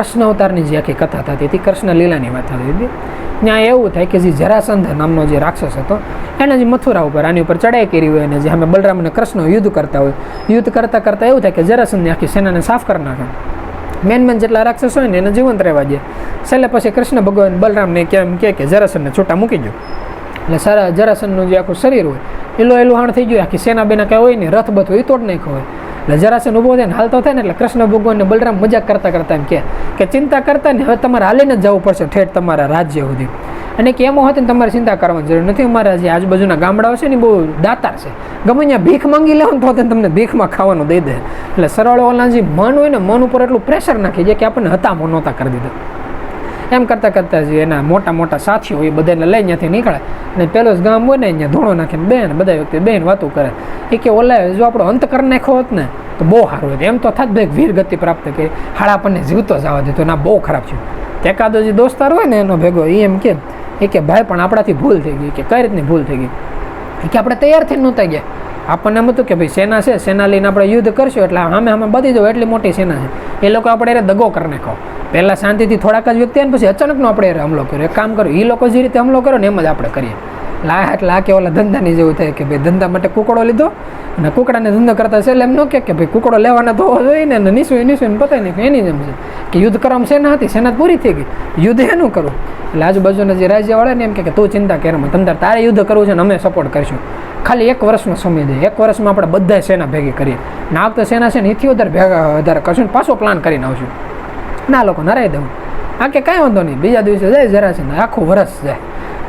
કૃષ્ણ અવતારની જે આખી કથા થતી હતી, કૃષ્ણ લીલાની વાત થતી હતી, ત્યાં એવું થાય કે જે જરાસંધ નામનો જે રાક્ષસ હતો એને જે મથુરા ઉપર આની ઉપર ચડાઈ કરી હોય અને જે અમે બલરામ અને કૃષ્ણ યુદ્ધ કરતા હોય, યુદ્ધ કરતાં કરતાં એવું થાય કે જરાસંધની આખી સેનાને સાફ કરી નાખે, મેન જેટલા રાક્ષસ હોય ને એને જીવંત રહેવા દે. છેલ્લે પછી કૃષ્ણ ભગવાન બલરામને કેમ કે જરાસંધને છૂટા મૂકી દો, એટલે સારા જરાસંધનું જે આખું શરીર હોય એલું હાણ થઈ ગયું, આખી સેના બેના કાંઈ હોય ને રથ બથ હોય એ તોડ નાખ્યો હોય. એટલે જરાસંધ ઊભો થાય ને હાલતો થાય ને એટલે કૃષ્ણ ભગવાનને બલરામ મજાક કરતાં કરતાં એમ કે ચિંતા કરતા ને હવે તમારે હાલીને જ જવું પડશે ઠેઠ તમારા રાજ્ય સુધી, અને કે એમાં હોત ને તમારે ચિંતા કરવાની જરૂર નથી, અમારા જે આજુબાજુના ગામડાઓ છે ને બહુ દાતાર છે, ગમે ત્યાં ભીખ માંગી લેવો ને તો તમને ભીખમાં ખાવાનું દઈ દે. એટલે સરળ ઓલા જે મન હોય ને મન ઉપર એટલું પ્રેશર નાખી જાય કે આપણને હતા નહોતા કરી દીધા. એમ કરતાં કરતાં જે એના મોટા મોટા સાથીઓ એ બધાને લઈ ત્યાંથી નીકળે અને પેલો જ ગામ હોય ને અહીંયા ધોણો નાખીને બેન બધા વ્યક્તિ બેન વાતું કરે એ કે ઓલા જો આપણો અંત કરી નાખ્યો હોત ને તો બહુ સારું હતું, એમ તો થાત ભાઈ વીર ગતિ પ્રાપ્ત કરી, હાળ આપણને જીવતો જવા દીધો ના બહુ ખરાબ છે. એકાદો જે દોસ્તાર હોય ને એનો ભેગો એ એમ કે ભાઈ પણ આપણાથી ભૂલ થઈ ગઈ, કે કઈ રીતની ભૂલ થઈ ગઈ, કે આપણે તૈયાર થઈને નહોતા ગયા, આપણને એમ હતું કે ભાઈ સેના છે, સેના લઈને આપણે યુદ્ધ કરશું એટલે સામે બધી જાવ એટલી મોટી સેના છે, એ લોકો આપણે એને દગો કરી નાખો. પહેલાં શાંતિથી થોડાક જ વ્યક્તિ આવે પછી અચાનકનો આપણે હમલો કર્યો. એક કામ કર્યું, એ લોકો જે રીતે હમલો કર્યો ને એમ જ આપણે કરીએ. એટલે આ કે ઓલા ધંધાની જેવું થાય કે ભાઈ ધંધા માટે કુકડો લીધો અને કુકડાને ધંધો કરતા છે એટલે એમ ન કે ભાઈ કુકડો લેવાના તો જોઈએ ને નીસું પતાય નહીં, એની જેમ છે કે યુદ્ધ કરવામાં સેના હતી, સેના પૂરી થઈ ગઈ, યુદ્ધ એનું કરવું. એટલે આજુબાજુના જે રાજ્યવાળા ને એમ કે તું ચિંતા કરમાં, તમે તારે યુદ્ધ કરવું છે ને અમે સપોર્ટ કરીશું, ખાલી 1 વર્ષનો સમય દે, 1 વર્ષમાં આપણે બધા સેના ભેગી કરીએ ને આ વખતે સેના છે ને એથી વધારે કરશું ને પાછો પ્લાન કરીને આવશું. ના લોકો નરાઈ દઉં આ કે કાંઈ વાંધો નહીં, બીજા દિવસે જાય જરાસંધ આખું વરસ જાય,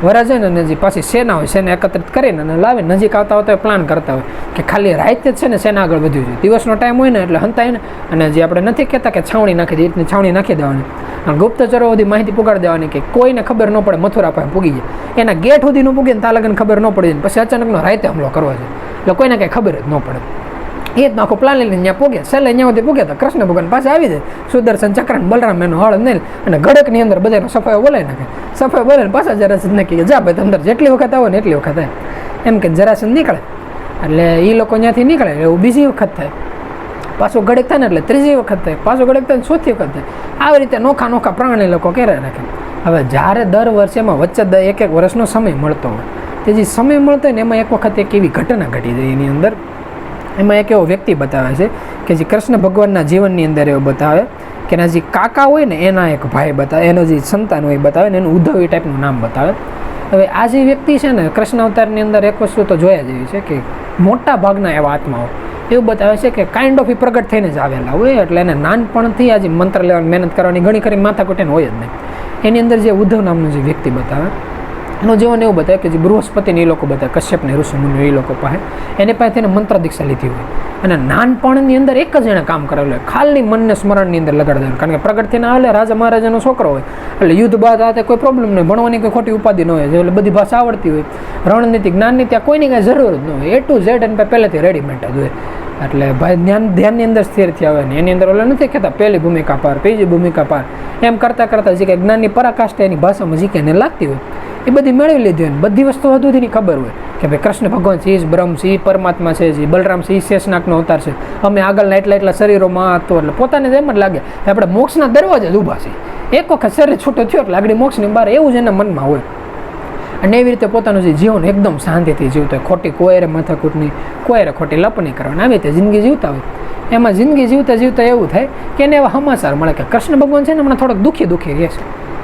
વરસ જાય ને નજીક પાછી સેના હોય, સેના એકત્રિત કરીને અને લાવે નજીક આવતા હોય તો પ્લાન કરતા હોય કે ખાલી રાતે જ છે ને સેના આગળ વધ્યું છે, દિવસનો ટાઈમ હોય ને એટલે હંતાય ને, અને જે આપણે નથી કહેતા કે છાવણી નાખી દે એટલી છાવણી નાખી દેવાની અને ગુપ્તચરો સુધી માહિતી પુગાડી દેવાની કે કોઈને ખબર ન પડે મથુરા પાસે પૂગી જાય, એના ગેટ સુધી ન પૂગે ને ત્યાં લગન ખબર ન પડી જાય, પછી અચાનકનો રાતે હુમલો કરવો છે એટલે કોઈને કાંઈ ખબર જ ન પડે. એ જ આખો પ્લાન લઈને ત્યાં પૂગ્યા, છેલ્લે ત્યાં સુધી પૂગ્યા તો કૃષ્ણ ભગવાન પાસે આવી જાય, સુદર્શન ચક્ર બલરામ એનો હળ નહીં અને ગડકની અંદર બધાનો સફાઈ બોલાય નાખે, સફાઈ બોલાય પાછા જરાસંધ નક્કી કે જા ભાઈ અંદર જેટલી વખત આવો ને એટલી વખત થાય એમ કે જરાસંધ નીકળે. એટલે એ લોકો ત્યાંથી નીકળે એવું બીજી વખત થાય, પાછું ગડક થાય ને એટલે ત્રીજી વખત થાય, પાછું ગડક થાય ને ચોથી વખત થાય, આવી રીતે નોખા પ્રાણી લોકો કરે રાખે. હવે જ્યારે દર વર્ષેમાં વચ્ચે 1-1 વર્ષનો સમય મળતો હોય તે જે સમય મળતો હોય ને એમાં એક વખત એક એવી ઘટના ઘટી જાય એની અંદર, એમાં એક એવો વ્યક્તિ બતાવે છે કે જે કૃષ્ણ ભગવાનના જીવનની અંદર એવો બતાવે કે એના જે કાકા હોય ને એના એક ભાઈ બતાવે, એનો જે સંતાન હોય બતાવે ને એનું ઉદ્ધવ એ ટાઈપનું નામ બતાવે. હવે આ જે વ્યક્તિ છે ને કૃષ્ણ અવતારની અંદર એક વસ્તુ તો જોયા જેવી છે કે મોટા ભાગના એવા આત્માઓ એવું બતાવે છે કે કાઇન્ડ ઓફ એ પ્રગટ થઈને જ આવેલા હોય, એટલે એને નાનપણથી આ જે મંત્ર લેવાની મહેનત કરવાની ઘણી ખરી માથાકૂટ એને હોય જ નહીં. એની અંદર જે ઉદ્ધવ નામનું જે વ્યક્તિ બતાવે એનું જીવન એવું બતાવે કે જે બૃહસ્પતિને એ લોકો બતાવે, કશ્યપને ઋષિમુનિ એ લોકો પાસે એને પાસેથી એને મંત્ર દીક્ષા લીધી હોય અને નાનપણની અંદર એક જ એણે કામ કરેલું હોય, ખાલી મનને સ્મરણની અંદર લગાડી દેવાનું, કારણ કે પ્રગટ થઈને આવે રાજા મહારાજાનો છોકરો હોય એટલે યુદ્ધ બાદ આ કોઈ પ્રોબ્લેમ નહીં, ભણવાની કોઈ ખોટી ઉપાધિ ન હોય, એટલે બધી ભાષા આવડતી હોય, રણનીતિ જ્ઞાનની ત્યાં કોઈની કાંઈ જરૂર જ ન હોય, A to Z એને પહેલેથી રેડીમેડ જ હોય. એટલે ભાઈ ધ્યાનની અંદર સ્થિર થયા હોય ને એની અંદર ઓલા નથી કહેતા પહેલી ભૂમિકા પાર, બીજી ભૂમિકા પાર, એમ કરતાં જે કંઈ જ્ઞાનની પરાકાષ્ઠા એની ભાષામાં જે કંઈ એને લાગતી હોય એ બધી મેળવી લીધી હોય, બધી વસ્તુ હદુથી ખબર હોય કે ભાઈ કૃષ્ણ ભગવાન છે, બ્રહ્મ છે, પરમાત્મા છે, જે બલરામ છે, શેષનાગનો અવતાર છે, અમે આગળના એટલા શરીરોમાં હતો, એટલે પોતાને એમ જ લાગે કે આપણે મોક્ષના દરવાજે જ ઊભા છે, એક વખત શરીર છૂટો થયો એટલે આગળ મોક્ષની બહાર એવું જ એના મનમાં હોય. અને એવી રીતે પોતાનું જે જીવન એકદમ શાંતિથી જીવતો હોય, ખોટી કોયરે માથાકૂટની, કોયરે ખોટી લપની કરવાની, આવી રીતે જિંદગી જીવતા હોય. એમાં જિંદગી જીવતા એવું થાય કે એને એવા સમાચાર મળે કે કૃષ્ણ ભગવાન છે ને હમણાં થોડોક દુઃખી રહે છે,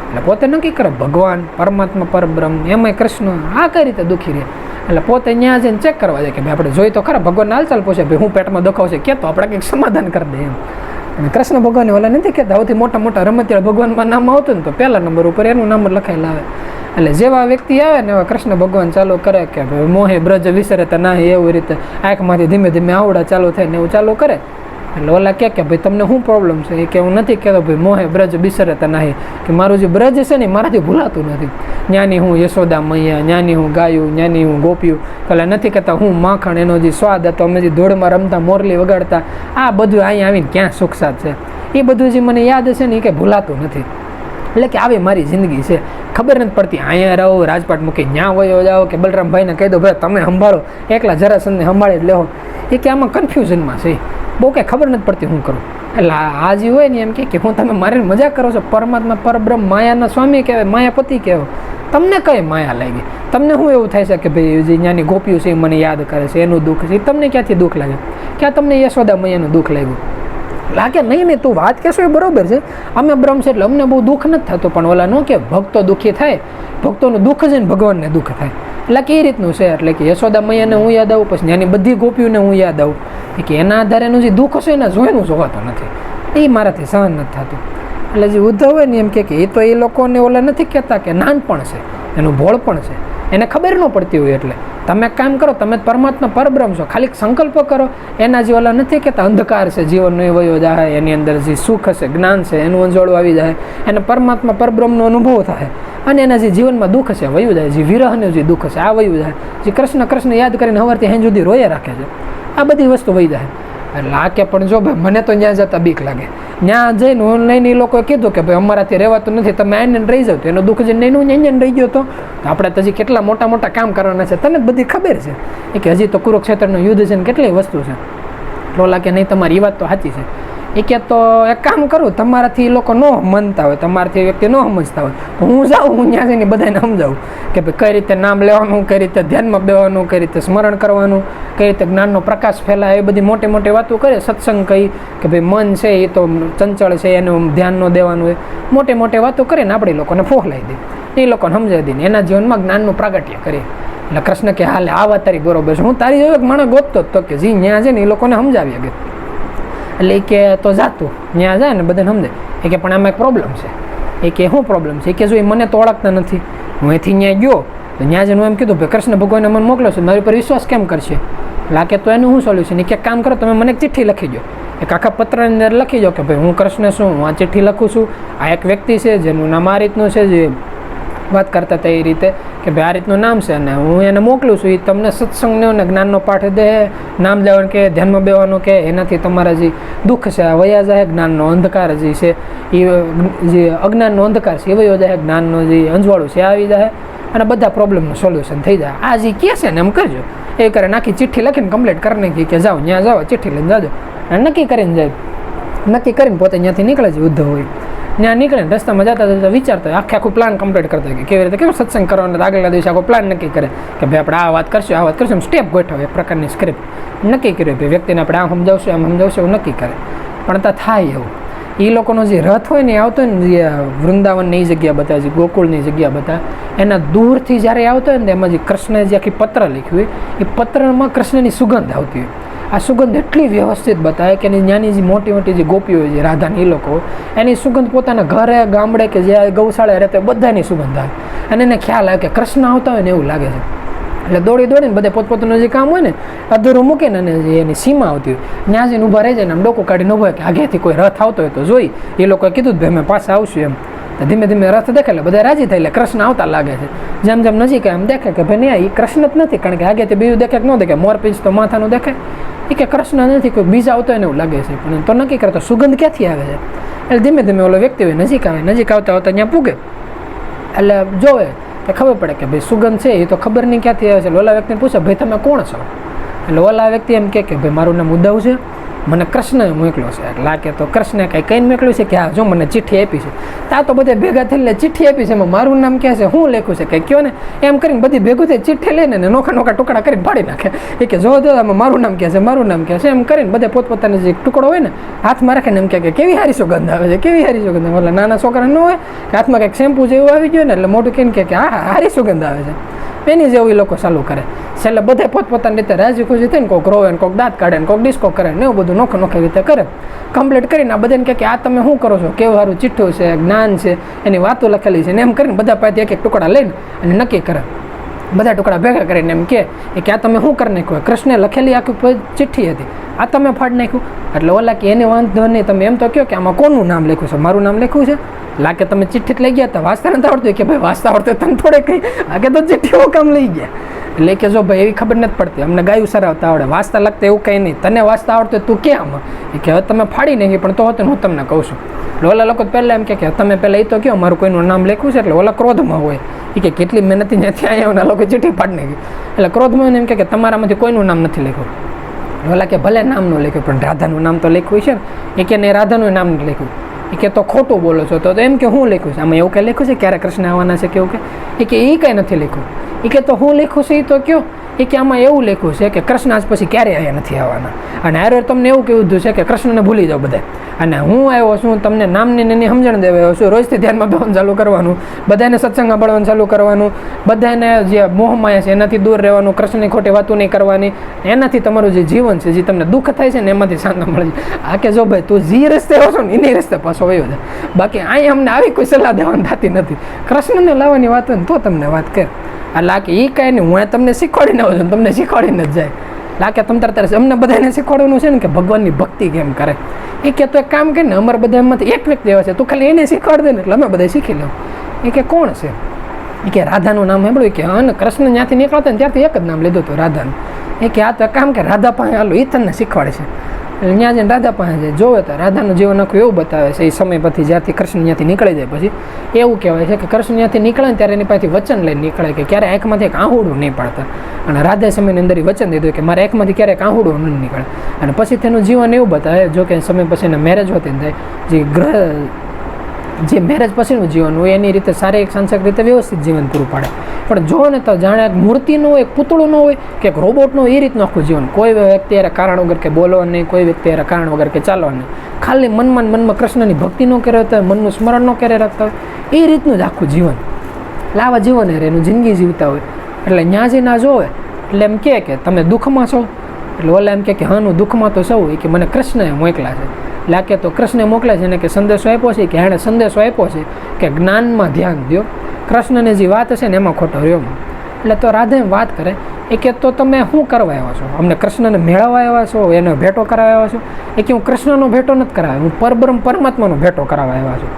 એટલે પોતે નક્કી કરે ભગવાન પરમાત્મા પરબ્રહ્મ એમાંય કૃષ્ણ આ કઈ રીતે દુઃખી રહે, એટલે પોતે ત્યાં જઈને ચેક કરવા જાય કે ભાઈ આપણે જોઈ તો ખરા ભગવાનને હાલચાલ પૂછે, ભાઈ હું પેટમાં દુખાવશે કે તો આપણે કંઈક સમાધાન કરી દઈએ એમ. અને કૃષ્ણ ભગવાન ઓલા નથી કહેતા સૌથી મોટા રમતિયાળ ભગવાનમાં નામ આવતું ને તો પહેલા નંબર ઉપર એનું નામ લખાયેલા આવે, એટલે જેવા વ્યક્તિ આવે ને એવા કૃષ્ણ ભગવાન ચાલુ કરે કે ભાઈ મોહે બ્રજ વિસરતા નાહી, એવી રીતે આંખમાંથી ધીમે ધીમે આવડા ચાલુ થાય ને એવું ચાલુ કરે. એટલે ઓલા કે ભાઈ તમને શું પ્રોબ્લેમ છે, એ કે હું નથી કહેતો ભાઈ મોહે બ્રજ બિસરતા નાહી, કે મારું જે બ્રજ છે ને મારાથી ભૂલાતું નથી, જ્ઞાની હું યશોદા મૈયા, જ્ઞાની હું ગાયું, જ્ઞાની હું ગોપ્યું, એટલે નથી કહેતા હું માખણ, એનો જે સ્વાદ હતો, અમે જે ધોળમાં રમતા મોરલી વગાડતા, આ બધું અહીંયા આવીને ક્યાં સુખ સાથ છે, એ બધું જે મને યાદ છે ને એ કંઈ ભૂલાતું નથી. એટલે કે આવી મારી જિંદગી છે, ખબર નથી પડતી અહીંયા રહો રાજપાટ મૂકી ત્યાં વયો જાઓ કે બલરામભાઈને કહી દો ભાઈ તમે સંભાળો, એકલા જરાસંધને સંભાળી જ લેવો, એ કે આમાં કન્ફ્યુઝનમાં છે, બહુ કંઈ ખબર નથી પડતી શું કરું. એટલે આ જે હોય ને એમ કે હું તમે મારી મજાક કરો છો, પરમાત્મા પરબ્રહ્મ માયાના સ્વામી કહેવાય, માયાપતિ કહેવાય, તમને કઈ માયા લાગી? તમને શું એવું થાય છે કે ભાઈ જે જ્ઞાની ગોપીઓ છે એ મને યાદ કરે છે, એનું દુઃખ છે, તમને ક્યાંથી દુઃખ લાગે? ક્યાં તમને યશોદા મૈયાનું દુઃખ લાગ્યું? લાગે નહીં ને, તું વાત કહેશો એ બરોબર છે, અમે બ્રહ્મ છે એટલે અમને બહુ દુઃખ નથી થતું, પણ ઓલા ન કે ભક્તો દુઃખી થાય, ભક્તોનું દુઃખ છે ને ભગવાનને દુઃખ થાય, એટલે કે એ રીતનું છે. એટલે કે યશોદા મૈયાને હું યાદ આવું, પછી ત્યાંની બધી ગોપીઓને હું યાદ આવું કે એના આધારેનું જે દુઃખ છે ને જોવાનું જોવાતો નથી, એ મારાથી સહન નથી થતું. એટલે જે ઉદ્ધવ હોય ને એમ કે એ તો એ લોકોને ઓલા નથી કહેતા કે નાનપણ છે, એનું ભોળપણ છે, એને ખબર ન પડતી હોય. એટલે તમે કામ કરો, તમે પરમાત્મા પરબ્રહ્મ છો, ખાલી સંકલ્પ કરો. એના જે ઓલા નથી કહેતા અંધકાર છે જીવનનો એ વયો જાય, એની અંદર જે સુખ હશે, જ્ઞાન છે, એનું અંજોળું આવી જાય, એને પરમાત્મા પરબ્રહ્મનો અનુભવ થાય, અને એના જે જીવનમાં દુઃખ છે વયું જાય, જે વિરહનું જે દુઃખ છે આ વયું જાય, જે કૃષ્ણ યાદ કરીને સવારથી સાંજ સુધી રોયા રાખે છે, આ બધી વસ્તુ વહી જાય. એટલે આ કે પણ જો ભાઈ મને તો ત્યાં જતા બીક લાગે, ત્યાં જઈને ઓનલાઈન એ લોકોએ કીધું કે ભાઈ અમારાથી રહેવાતું નથી, તમે આઈને રહી જાવ, તો એનું દુઃખ જઈને નહીં રહી ગયો તો આપણે તો હજી કેટલા મોટા મોટા કામ કરવાના છે, તને બધી ખબર છે એ કે હજી તો કુરુક્ષેત્રનું યુદ્ધ છે ને કેટલી વસ્તુ છે. રોલા કે નહીં તમારી વાત તો સાચી છે. એ કે તો એક કામ કરું, તમારાથી એ લોકો ન માનતા હોય, તમારાથી એ વ્યક્તિ ન સમજતા હોય, હું જાઉં, હું ત્યાં જઈને બધાને સમજાવું કે ભાઈ કઈ રીતે નામ લેવાનું, કઈ રીતે ધ્યાનમાં બેવાનું, કઈ રીતે સ્મરણ કરવાનું, કઈ રીતે જ્ઞાનનો પ્રકાશ ફેલાય, એ બધી મોટી મોટી વાતો કરે. સત્સંગ કહી કે ભાઈ મન છે એ તો ચંચળ છે, એનું ધ્યાન ન દેવાનું હોય, મોટી મોટી વાતો કરીને આપણે લોકોને ફોહલાઈ દે, એ લોકોને સમજાવી દઈને એના જીવનમાં જ્ઞાનનું પ્રાગટ્ય કરીએ. એટલે કૃષ્ણ કે હાલે આ વાત તારી બરોબર છે, હું તારી જેવો એક માણસ ગોતતો જ તો કે જી ત્યાં છે ને એ લોકોને સમજાવી શકે. એટલે એ કે તો જાતું ત્યાં જાય ને બધાને સમજે. એ કે પણ આમાં એક પ્રોબ્લેમ છે. એ કે શું પ્રોબ્લેમ છે? એ કે જો એ મને તો ઓળખતા નથી, હું અહીંથી ત્યાં ગયો તો ત્યાં જઈને હું એમ કીધું ભાઈ કૃષ્ણ ભગવાને મને મોકલો છે, મારી પર વિશ્વાસ કેમ કરશે? લાગે તો એનું શું સોલ્યુશન? એ કે કામ કરો, તમે મને એક ચિઠ્ઠી લખી દો, એક આખા પત્રની અંદર લખી દો કે ભાઈ હું કૃષ્ણ છું, હું આ ચિઠ્ઠી લખું છું, આ એક વ્યક્તિ છે જેનું નામ આ રીતનું છે, જે વાત કરતા હતા એ રીતે કે ભાઈ આ રીતનું નામ છે અને હું એને મોકલું છું, એ તમને સત્સંગનો અને જ્ઞાનનો પાઠ દે, નામ લેવાનું કે ધ્યાનમાં બેવાનું કે એનાથી તમારા જે દુઃખ છે આ વયા જાય, જ્ઞાનનો અંધકાર જે છે એ જે અજ્ઞાનનો અંધકાર છે એ વયો જાય, જ્ઞાનનો જે અંજવાળું છે આવી જાય અને બધા પ્રોબ્લેમનું સોલ્યુશન થઈ જાય. આ જે કહે છે ને એમ કરજો. એ કરે નાખી ચિઠ્ઠી લખીને કમ્પ્લીટ કરી નાખી કે જાઓ ત્યાં જાઓ, ચિઠ્ઠી લઈને જાજો, અને નક્કી કરીને જાય. નક્કી કરીને પોતે ત્યાંથી નીકળે છે ઉદ્ધવ હોય, ત્યાં નીકળે ને રસ્તામાં જતા જતા વિચારતા હોય, આખું પ્લાન કમ્પ્લીટ કરતા હોય કે કેવી રીતે કેમ સત્સંગ કરવાનો, આગળના દિવસે આખો પ્લાન નક્કી કરે કે ભાઈ આપણે આ વાત કરશું, આ વાત કરશું, સ્ટેપ ગોઠવે, એક પ્રકારની સ્ક્રિપ્ટ નક્કી કર્યો, ભાઈ વ્યક્તિને આપણે આમ સમજાવશું, આમ સમજાવશું, એવું નક્કી કરે. પણ ત્યાં થાય એવું, એ લોકોનો જે રથ હોય ને આવતો હોય ને, જે વૃંદાવનની એ જગ્યા બતાવે છે, ગોકુળની જગ્યા બતાવે, એના દૂરથી જ્યારે આવતો હોય ને એમાં જે કૃષ્ણએ જે આખી પત્ર લખ્યું હોય એ પત્રમાં કૃષ્ણની સુગંધ આવતી હોય. આ સુગંધ એટલી વ્યવસ્થિત બતાવે કે ત્યાંની જે મોટી મોટી જે ગોપીઓ હોય, જે રાધાની એ લોકો હોય, એની સુગંધ પોતાના ઘરે, ગામડે કે જે ગૌશાળા રહેતા હોય બધાની સુગંધ આવે, અને એને ખ્યાલ આવે કે કૃષ્ણ આવતા હોય ને એવું લાગે છે. એટલે દોડી દોડીને બધે પોતપોતાનું જે કામ હોય ને અધૂરું મૂકીને અને જે એની સીમા આવતી હોય ત્યાં જઈને ઊભા રહી જાય ને આમ ડોકું કાઢીને ઊભા હોય કે આગેથી કોઈ રથ આવતો હોય તો જોઈ. એ લોકોએ કીધું ભાઈ અમે પાછા આવશું એમ. તો ધીમે ધીમે રથ દેખે એટલે બધા રાજી થાય, એટલે કૃષ્ણ આવતા લાગે છે. જેમ જેમ નજીક એમ દેખે કે ભાઈ નહીં, એ કૃષ્ણ જ નથી, કારણ કે આગેથી બીજું દેખે કે ન દેખે, મોરપીંછ તો માથાનું દેખે, એ કે કૃષ્ણ નથી, કોઈ બીજા આવતો હોય ને એવું લાગે છે. પણ તો નક્કી કરતો સુગંધ ક્યાંથી આવે છે. એટલે ધીમે ધીમે ઓલો વ્યક્તિ હોય નજીક આવે, નજીક આવતા આવતા ત્યાં પૂગે એટલે જોવે કે ખબર પડે કે ભાઈ સુગંધ છે એ તો ખબર નહીં ક્યાંથી આવે છે. ઓલા વ્યક્તિને પૂછે ભાઈ તમે કોણ છો? એટલે ઓલા વ્યક્તિ એમ કે ભાઈ મારું નામ ઉદ્ધવ છે, મને કૃષ્ણએ મોકલ્યો છે. એટલે કે તો કૃષ્ણે કંઈ કહીને મોકલ્યું છે કે હા જો મને ચિઠ્ઠી આપી છે. તા તો બધે ભેગા થઈને ચિઠ્ઠી આપી છે, એમાં મારું નામ ક્યાં છે, હું લખ્યું છે કંઈ કયો ને, એમ કરીને બધી ભેગું થઈ ચિઠ્ઠી લઈને ને નોખા નોખા ટુકડા કરીને ફાડી નાખે. એ કે જો આમાં મારું નામ ક્યાં છે, મારું નામ ક્યાં છે, એમ કરીને બધે પોતપોતાનો જે ટુકડો હોય ને હાથમાં રાખીને એમ કે કેવી સારી સુગંધ આવે છે, કેવી સારી સુગંધ આવે. એટલે નાના છોકરા ન હોય કે હાથમાં કંઈક શેમ્પુ જેવું આવી ગયું ને એટલે મોઢું કહીને કે હા હા સારી સુગંધ આવે છે. એની જેવું એ લોકો ચાલુ કરે. છેલ્લે બધે પોતપોતાની રીતે રાજી ખુશી થઈને કોઈક રોવે ને, કોઈક દાંત કાઢે ને, કોઈક ડિસ્કો કરે ને, એવું બધું નોખી નોખી રીતે કરે. કમ્પ્લીટ કરીને આ બધાને કહે કે આ તમે શું કરો છો, કેવું સારું ચિઠ્ઠું છે, જ્ઞાન છે, એની વાતો લખેલી છે ને, એમ કરીને બધા પાસેથી એક એક ટુકડા લઈને અને નક્કી કરે. બધા ટુકડા ભેગા કરીને એમ કે આ તમે શું કરી નાખ્યું? કૃષ્ણે લખેલી આખી ચિઠ્ઠી હતી, આ તમે ફાડી નાખ્યું. એટલે ઓલા કે એને વાંધો નહીં, તમે એમ તો કહો કે આમાં કોનું નામ લખ્યું છે, મારું નામ લખ્યું છે. લાગે તમે ચિઠ્ઠી લઈ ગયા હતા, વાંચતા નથી આવડતું કે ભાઈ વાંચતા આવડતું તમે થોડે કંઈ આગે તો ચિઠ્ઠીઓ કામ લઈ ગયા. એટલે કે જો ભાઈ એવી ખબર નથી પડતી, અમને ગાયું સરાવતા આવડે, વાંચતા લખતા એવું કંઈ નહીં, તને વાંચતા આવડતું તું ક્યાં આમાં? એ કે હવે તમે ફાડી નાખી, પણ તો હતું હું તમને કહું છું. એટલે ઓલા લોકો પહેલાં એમ કે તમે પહેલાં એ તો કહો મારું કોઈનું નામ લખ્યું છે. એટલે ઓલા ક્રોધમાં હોય, એ કે કેટલી મહેનતથી ત્યાંથી આવ્યા લોકો ચિઠ્ઠી ફાડી નાખી. એટલે ક્રોધમાં એમ કે તમારામાંથી કોઈનું નામ નથી લખ્યું. ઓલા કે ભલે નામ ન લખ્યું પણ રાધાનું નામ તો લખ્યું છે ને. એ કે નહીં, રાધાનું નામ નથી લખ્યું. એ કે તો ખોટું બોલો છો. તો એમ કે હું લખ્યું છે આમાં, એવું કંઈ લખ્યું છે ક્યારે કૃષ્ણ આવવાના છે કેવું કે એ કંઈ નથી લખ્યું. એ કે તો હું લખ્યું છે એ તો કયો. એ કે આમાં એવું લખ્યું છે કે કૃષ્ણ આજ પછી ક્યારેય અહીંયા નથી આવવાના. અને હારે તમને એવું કીધું છે કે કૃષ્ણને ભૂલી જાઓ બધા. અને હું આવ્યો છું તમને નામની એની સમજણ દેવા આવ્યો છું. રોજથી ધ્યાનમાં બેસવાનું ચાલુ કરવાનું, બધાને સત્સંગ સાંભળવાનું ચાલુ કરવાનું, બધાને જે મોહમાયા છે એનાથી દૂર રહેવાનું, કૃષ્ણની ખોટી વાતો નહીં કરવાની. એનાથી તમારું જે જીવન છે, જે તમને દુઃખ થાય છે ને એમાંથી શાંત મળે છે. આ કે જો ભાઈ તું જે રસ્તે આવ્યો છો ને એની રસ્તે પાછો વયો જાય. બાકી અહીં અમને આવી કોઈ સલાહ દેવાની થતી નથી. કૃષ્ણને લાવવાની વાત હોય ને તો તમને વાત કર. લાગે એ કાંઈ નહીં, હું તમને શીખવાડીને આવું છું, તમને શીખવાડીને જ જાય. લાગે તમ તારે અમને બધાને શીખવાડવાનું છે ને કે ભગવાનની ભક્તિ કેમ કરે. એ કે તો એક કામ કરે ને, અમારા બધા એમાંથી એક વ્યક્તિ એવા છે, તું ખાલી એને શીખવાડ દે ને એટલે અમે બધા શીખી લઉં. એ કે કોણ છે? એ કે રાધાનું નામ સાંભળ્યું. કે હા, કૃષ્ણ ત્યાંથી નીકળતા ને ત્યારથી એક જ નામ લીધું હતું, રાધાનું. એ કે આ તો કામ કે રાધા પાસે હાલો, એ તમને શીખવાડે છે. એટલે ત્યાં જઈને રાધા પાસે જાય, જોવે તો રાધાનું જીવન આખું એવું બતાવે છે. એ સમય પછી જ્યારથી કૃષ્ણ ત્યાંથી નીકળી જાય પછી એવું કહેવાય છે કે કૃષ્ણ ત્યાંથી નીકળે ને ત્યારે એની પાસેથી વચન લઈને નીકળે કે ક્યારે આંખમાંથી એક આહુડું નહીં પાડતા. અને રાધા સમયની અંદર વચન દીધું કે મારે આંખમાંથી ક્યારેક આહુડું નહીં નીકળે. અને પછી તેનું જીવન એવું બતાવે, જો કે સમય પછી એના મેરેજ હોતી થાય, જે મેરેજ પછીનું જીવન હોય એની રીતે શારીરિક સાંસક રીતે વ્યવસ્થિત જીવન પૂરું પાડે. પણ જો ને તો જાણે એક મૂર્તિનું હોય, એક પૂતળું ન હોય કે એક રોબોટનું હોય, એ રીતનું આખું જીવન. કોઈ વ્યક્તિ યારે કારણ વગર કે બોલવા નહીં, કોઈ વ્યક્તિ યારે કારણ વગર કે ચાલવા નહીં, ખાલી મનમાં કૃષ્ણની ભક્તિ ન કરે હોય, મનનું સ્મરણ ન કરે રાખતા હોય, એ રીતનું જ આખું જીવન. લાવા જીવન યારે એનું જિંદગી જીવતા હોય. એટલે ન્યા જે ના જોવે એટલે એમ કે તમે દુઃખમાં છો. એટલે ઓલા એમ કે હા હું દુઃખમાં તો સૌ, કે મને કૃષ્ણએ મોકલા છે. લાગે તો કૃષ્ણે મોકલે છે ને કે સંદેશો આપ્યો છે, કે એણે સંદેશો આપ્યો છે કે જ્ઞાનમાં ધ્યાન દો, કૃષ્ણને જે વાત છે ને એમાં ખોટો રહ્યો. એટલે તો રાધા એમ વાત કરે, એ કે તો તમે શું કરવા આવ્યા છો? અમને કૃષ્ણને મેળવવા આવ્યા છો, એનો ભેટો કરાવવા આવ્યા છો? એ કે હું કૃષ્ણનો ભેટો નથી કરાવ્યો, હું પરબ્રહ્મ પરમાત્માનો ભેટો કરાવવા આવ્યા છું.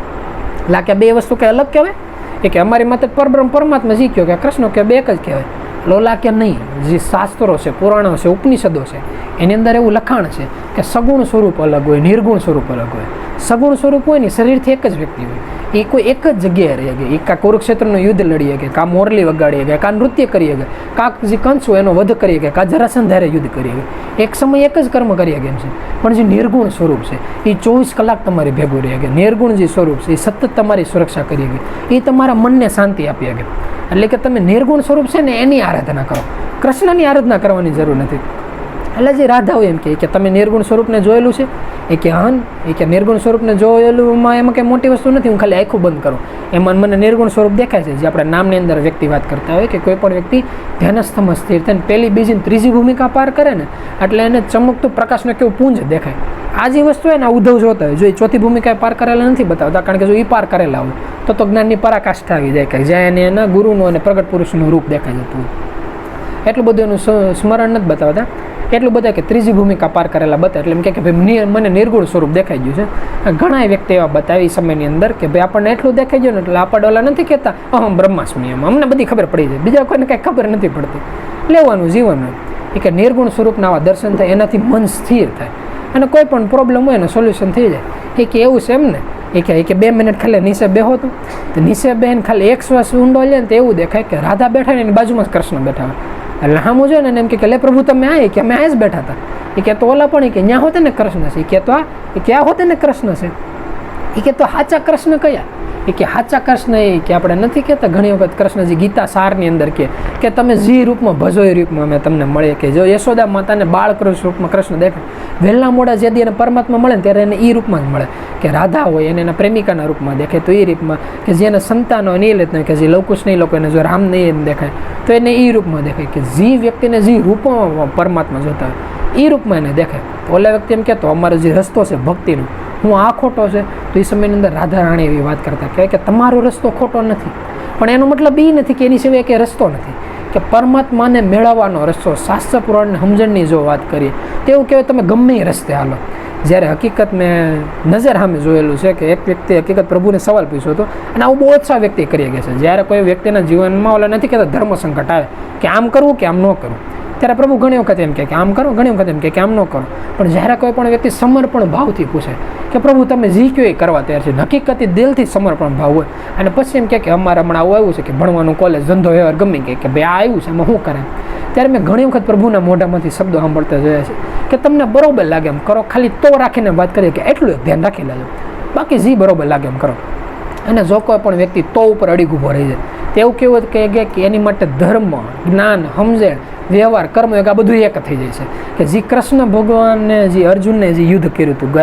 લાગે બે વસ્તુ કંઈ અલગ કહેવાય? એ કે અમારી માથે પરબ્રહ્મ પરમાત્મા શીખ્યો કે કૃષ્ણ કે બે એક જ કહેવાય. લોલા કે નહીં, જે શાસ્ત્રો છે, પુરાણો છે, ઉપનિષદો છે, એની અંદર એવું લખાણ છે કે સગુણ સ્વરૂપ અલગ હોય, નિર્ગુણ સ્વરૂપ અલગ હોય. સગુણ સ્વરૂપ હોય ને શરીરથી એક જ વ્યક્તિ હોય, એ કોઈ એક જ જગ્યાએ રહી શકે. એ કાં કુરુક્ષેત્રનું યુદ્ધ લડી શકે, કાં મોરલી વગાડી શકે, કાં નૃત્ય કરી શકે, કાંક જે કંસ હોય એનો વધ કરી શકે, કાં જરાસંધારે યુદ્ધ કરી શકે. એક સમય એક જ કર્મ કરી શકે એમ છે. પણ જે નિર્ગુણ સ્વરૂપ છે એ 24 કલાક તમારી ભેગું રહી શકે. નિર્ગુણ જે સ્વરૂપ છે એ સતત તમારી સુરક્ષા કરી શકે, એ તમારા મનને શાંતિ આપી શકે. એટલે કે તમે નિર્ગુણ સ્વરૂપ છે ને એની આરાધના કરો, કૃષ્ણની આરાધના કરવાની જરૂર નથી. એટલે જે રાધા હોય એમ કે તમે નિર્ગુણ સ્વરૂપને જોયેલું છે? એ કે હા. એ કે નિર્ગુણ સ્વરૂપને જોયેલુંમાં એમાં કંઈ મોટી વસ્તુ નથી, હું ખાલી આંખું બંધ કરું એમાં મને નિર્ગુણ સ્વરૂપ દેખાય છે. જે આપણે નામની અંદર વ્યક્તિ વાત કરતા હોય કે કોઈ પણ વ્યક્તિ ધ્યાનસ્થમાં સ્થિર થઈને પહેલી, બીજી, ત્રીજી ભૂમિકા પાર કરે ને એટલે એને ચમકતું પ્રકાશનું કેવું પુંજ દેખાય. આ જે વસ્તુ હોય ને ઉદ્ધવ જોતા હોય, જો એ ચોથી ભૂમિકાએ પાર કરેલા નથી બતાવતા, કારણ કે જો એ પાર કરેલા હોય તો જ્ઞાનની પરાકાષ્ઠા આવી જાય કે જ્યાં એને એના ગુરુનું અને પ્રગટ પુરુષનું રૂપ દેખાઈ જતું હોય. એટલું બધું એનું સ્મરણ નથી બતાવતા, એટલું બધા કે ત્રીજી ભૂમિકા પાર કરેલા બતાવે. એટલે એમ કે ભાઈ મને નિર્ગુણ સ્વરૂપ દેખાઈ ગયું છે. ઘણા વ્યક્તિ એવા બતાવી સમયની અંદર કે ભાઈ આપણને એટલું દેખાઈ ગયું ને એટલે આપણે ઓલા નથી કહેતા અહમ બ્રહ્માસ્મિ, એમ અમને બધી ખબર પડી જાય, બીજા કોઈને કાંઈ ખબર નથી પડતી. લેવાનું જીવન હોય એ કે નિર્ગુણ સ્વરૂપના આવા દર્શન થાય, એનાથી મન સ્થિર થાય અને કોઈ પણ પ્રોબ્લેમ હોય ને સોલ્યુશન થઈ જાય. એ કે એવું છે એમ ને. એ કે 2 મિનિટ ખાલી નીચે બેહો તો નીચે બેન ખાલી એક શ્વાસ ઊંડો લે ને તો એવું દેખાય કે રાધા બેઠા ને એની બાજુમાં જ કૃષ્ણ બેઠા હોય. એટલે સામું જોઈએ ને એમ કે લે પ્રભુ તમે આ, કે અમે આ જ બેઠા હતા. એ કે તો ઓલા પણ કે ત્યાં હોતે ને કૃષ્ણ છે. એ કે તો આ ક્યાં હોતે ને કૃષ્ણ છે. એ કે તો સાચા કૃષ્ણ કયા? એ કે સાચા કૃષ્ણ એ કે આપણે નથી કહેતા ઘણી વખત કૃષ્ણજી ગીતા સારની અંદર કે તમે જે રૂપમાં ભજો એ રૂપમાં અમે તમને મળીએ. કે જો યશોદા માતાને બાળકૃષ્ણ રૂપમાં કૃષ્ણ દેખાય, વહેલા મોડા જે દી એને પરમાત્મા મળે ને ત્યારે એને એ રૂપમાં જ મળે. કે રાધા હોય એને એના પ્રેમિકાના રૂપમાં દેખાય તો એ રૂપમાં, કે જેને સંતાનો એને એ લેત કે જે લવકુશની લોકો એને જો રામ નહીં દેખાય તો એને એ રૂપમાં દેખાય. કે જે વ્યક્તિને જે રૂપમાં પરમાત્મા જોતા હોય એ રૂપમાં એને દેખાય. ઓલા વ્યક્તિ એમ કહેતો અમારો જે રસ્તો છે ભક્તિનો હું આ ખોટો છે, તો એ સમયની અંદર રાધા રાણી એવી વાત કરતા કે તમારો રસ્તો ખોટો નથી, પણ એનો મતલબ એ નથી કે એની સિવાય કે રસ્તો નથી. કે પરમાત્માને મેળવવાનો રસ્તો, શાસ્ત્ર પુરાણની સમજણની જો વાત કરીએ તો એવું કહેવાય તમે ગમે એ રસ્તે હાલો. જ્યારે હકીકત મેં નજર સામે જોયેલું છે કે એક વ્યક્તિ હકીકત પ્રભુને સવાલ પૂછ્યો હતો અને આવું બહુ ઓછા વ્યક્તિ કરી ગયા છે. જ્યારે કોઈ વ્યક્તિના જીવનમાં ઓલા નથી કહેતા ધર્મ સંકટ આવે કે આમ કરવું કે આમ ન કરવું, ત્યારે પ્રભુ ઘણી વખત એમ કે આમ કરો, ઘણી વખત એમ કે આમ ન કરો. પણ જ્યારે કોઈ પણ વ્યક્તિ સમર્પણ ભાવથી પૂછે કે પ્રભુ તમે જે કહો એ કરવા તૈયાર છે, હકીકતી દિલથી સમર્પણ ભાવ હોય અને પછી એમ કે અમારે હમણાં આવું આવ્યું છે કે ભણવાનું કોલેજ ધંધો વ્યવહાર ગમે કે ભાઈ આ આવ્યું છે એમાં શું કરે, ત્યારે મેં ઘણી વખત પ્રભુના મોઢામાંથી શબ્દો સાંભળતા જોયા છે કે તમને બરોબર લાગે એમ કરો, ખાલી તો રાખીને વાત કરીએ કે એટલું એક ધ્યાન રાખી લેજો, બાકી જી બરોબર લાગે એમ કરો. અને જો કોઈ પણ વ્યક્તિ તો ઉપર અડીગ ઊભો રહી જાય તો એવું કેવું કે એની માટે ધર્મ, જ્ઞાન, સમજણ, વ્યવહાર, કર્મયોગ આ બધું એક થઈ જાય છે. કે જે કૃષ્ણ ભગવાનને જે અર્જુનને જે યુદ્ધ કર્યું હતું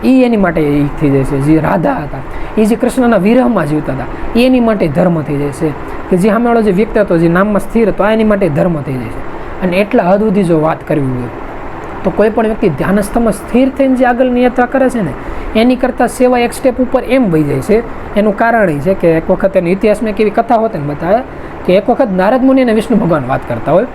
એ એની માટે એ થઈ જાય છે. જે રાધા હતા એ જે કૃષ્ણના વિરહમાં જીવતા હતા એ એની માટે ધર્મ થઈ જાય છે. કે જે સામેવાળો જે વ્યક્તિ હતો જે નામમાં સ્થિર હતો આ એની માટે ધર્મ થઈ જાય છે. અને એટલા હદ સુધી જો વાત કરવી હોય તો કોઈ પણ વ્યક્તિ ધ્યાનસ્થમાં સ્થિર થઈને જે આગળની યાત્રા કરે છે ને એની કરતાં સેવા એક સ્ટેપ ઉપર એમ વહી જાય છે. એનું કારણ એ છે કે એક વખત એનો ઇતિહાસમાં એક એવી કથા હોત ને બતાવે કે એક વખત નારદ મુનિ અને વિષ્ણુ ભગવાન વાત કરતા હોય.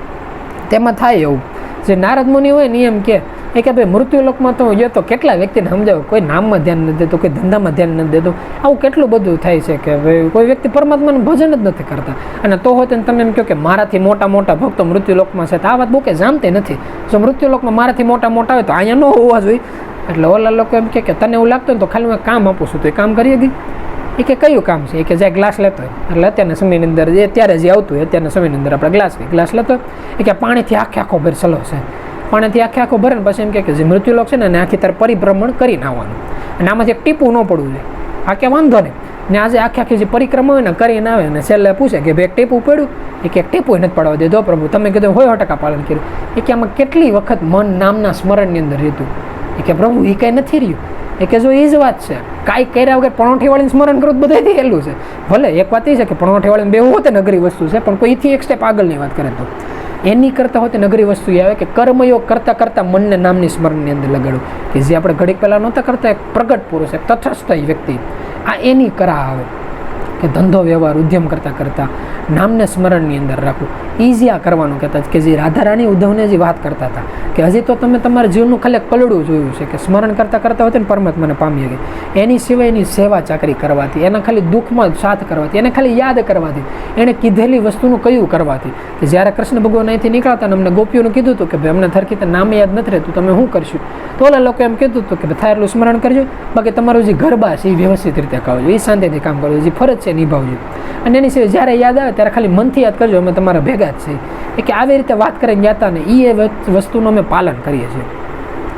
તેમાં થાય એવું, જે નારદ મુનિ હોય ને એમ કે ભાઈ મૃત્યુલોકમાં તો ગયો તો કેટલા વ્યક્તિને સમજાવે, કોઈ નામમાં ધ્યાન નથી દેતું, કોઈ ધંધામાં ધ્યાન નથી દેતું, આવું કેટલું બધું થાય છે કે ભાઈ કોઈ વ્યક્તિ પરમાત્માનું ભજન જ નથી કરતા. અને તો હોય તમે એમ કહો કે મારાથી મોટા મોટા ભક્તો મૃત્યુલોકમાં છે, તો આ વાત બહુ કે જામતી નથી. જો મૃત્યુલોકમાં મારાથી મોટા મોટા હોય તો અહીંયા ન હોવા જોઈએ. એટલે ઓલા લોકો એમ કે તને એવું લાગતું ને તો ખાલી હું કામ આપું છું તો એ કામ કરીએ ગઈ. એ કે કયું કામ છે? એ કે જ્યાં ગ્લાસ લેતો હોય એટલે અત્યારના સમયની અંદર જે અત્યારે જે આવતું હોય અત્યારના સમયની અંદર આપણે ગ્લાસ લેતો હોય એ કે પાણીથી આખો ભર ચલો છે, પાણીથી આખો ભરે ને પછી એમ કે જે મૃત્યુલોક છે ને આખી તાર પરિભ્રમણ કરીને આવવાનું. અને આમાંથી એક ટીપું ન પડવું જોઈએ. આ કે વાંધો નહીં ને આજે આખી જે પરિક્રમા હોય ને કરીને આવે ને છેલ્લે પૂછે કે ભાઈ એક ટીપું પડ્યું? એ કે એક ટીપું નથી પડવા દે. જો પ્રભુ તમે કીધું 100% પાલન કર્યું. એ કે આમાં કેટલી વખત મન નામના સ્મરણની અંદર રહેતું. એ કે પ્રભુ એ કાંઈ નથી રહ્યું. એ કે જો એ જ વાત છે, કાંઈ કર્યા વગર પણોઠીવાળીને સ્મરણ કરવું બધાથી હેલું છે. ભલે એક વાત એ છે કે પણોઠીવાળીને બેવું હોતે નગરી વસ્તુ છે, પણ કોઈ એથી એક સ્ટેપ આગળની વાત કરે તો એની કરતાં હોતે નગરી વસ્તુ એ આવે કે કર્મયોગ કરતાં કરતાં મનને નામની સ્મરણની અંદર લગાડવું. કે જે આપણે ઘડીક પહેલાં નહોતા કરતા એક પ્રગટ પુરુષ, એક તટસ્થ વ્યક્તિ, આ એની કરા આવે કે ધંધો વ્યવહાર ઉદ્યમ કરતાં નામને સ્મરણની અંદર રાખવું. ઇઝી આ કરવાનું કહેતા કે જે રાધારાણી ઉદ્ધવને જે વાત કરતા હતા કે હજી તો તમે તમારા જીવનનું ખાલી પલડું જોયું છે કે સ્મરણ કરતાં હોય ને પરમાત્માને પામી ગઈ. એની સિવાયની સેવા ચાકરી કરવાથી, એના ખાલી દુઃખમાં સાથ કરવાથી, એને ખાલી યાદ કરવાથી, એણે કીધેલી વસ્તુનું કયું કરવાથી. કે જ્યારે કૃષ્ણ ભગવાન અહીંથી નીકળતા ને અમને ગોપીઓનું કીધું હતું કે ભાઈ અમને થરકી નામ યાદ નથી રહેતું, તમે શું કરશું? તો ઓલા લોકો એમ કીધું હતું કે થાય એટલું સ્મરણ કરજો, બાકી તમારું જે ગરબા છે એ વ્યવસ્થિત રીતે કરજો, એ શાંતિથી કામ કરજો, જે ફરજ છે નિભાવજો. અને એની સિવાય જ્યારે યાદ આવે ત્યારે ખાલી મનથી યાદ કરજો, અમે તમારા ભેગા જ છીએ. એ કે આવી રીતે વાત કરીને ગયા હતા ને એ વસ્તુનું અમે પાલન કરીએ છીએ.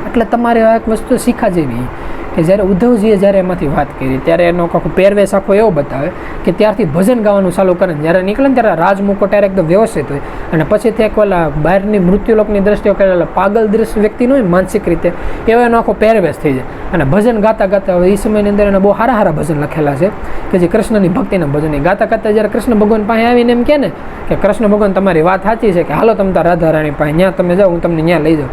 એટલે તમારે આ એક વસ્તુ શીખા જેવી કે જ્યારે ઉદ્ધવજીએ જ્યારે એમાંથી વાત કરી ત્યારે એનો આખો પહેરવેશ આખો એવો બતાવે કે ત્યારથી ભજન ગાવાનું ચાલુ કરે ને જ્યારે નીકળે ને ત્યારે રાજમુકટ ત્યારે એકદમ વ્યવસ્થિત હોય. અને પછીથી એક ઓલા બહારની મૃત્યુલોકની દ્રષ્ટિએ કરેલા પાગલ દ્રશ્ય વ્યક્તિ ન હોય માનસિક રીતે એવો એનો આખો પહેરવેશ થઈ જાય. અને ભજન ગાતા હવે એ સમયની અંદર એને બહુ સારા ભજન લખેલા છે કે જે કૃષ્ણની ભક્તિના ભજન ગાતા જ્યારે કૃષ્ણ ભગવાન પાસે આવીને એમ કહે ને કે કૃષ્ણ ભગવાન તમારી વાત સાચી છે કે હાલો તમે તાર રાધા રાણી પાસે ત્યાં તમે જાઓ, હું તમને ત્યાં લઈ જાઉં.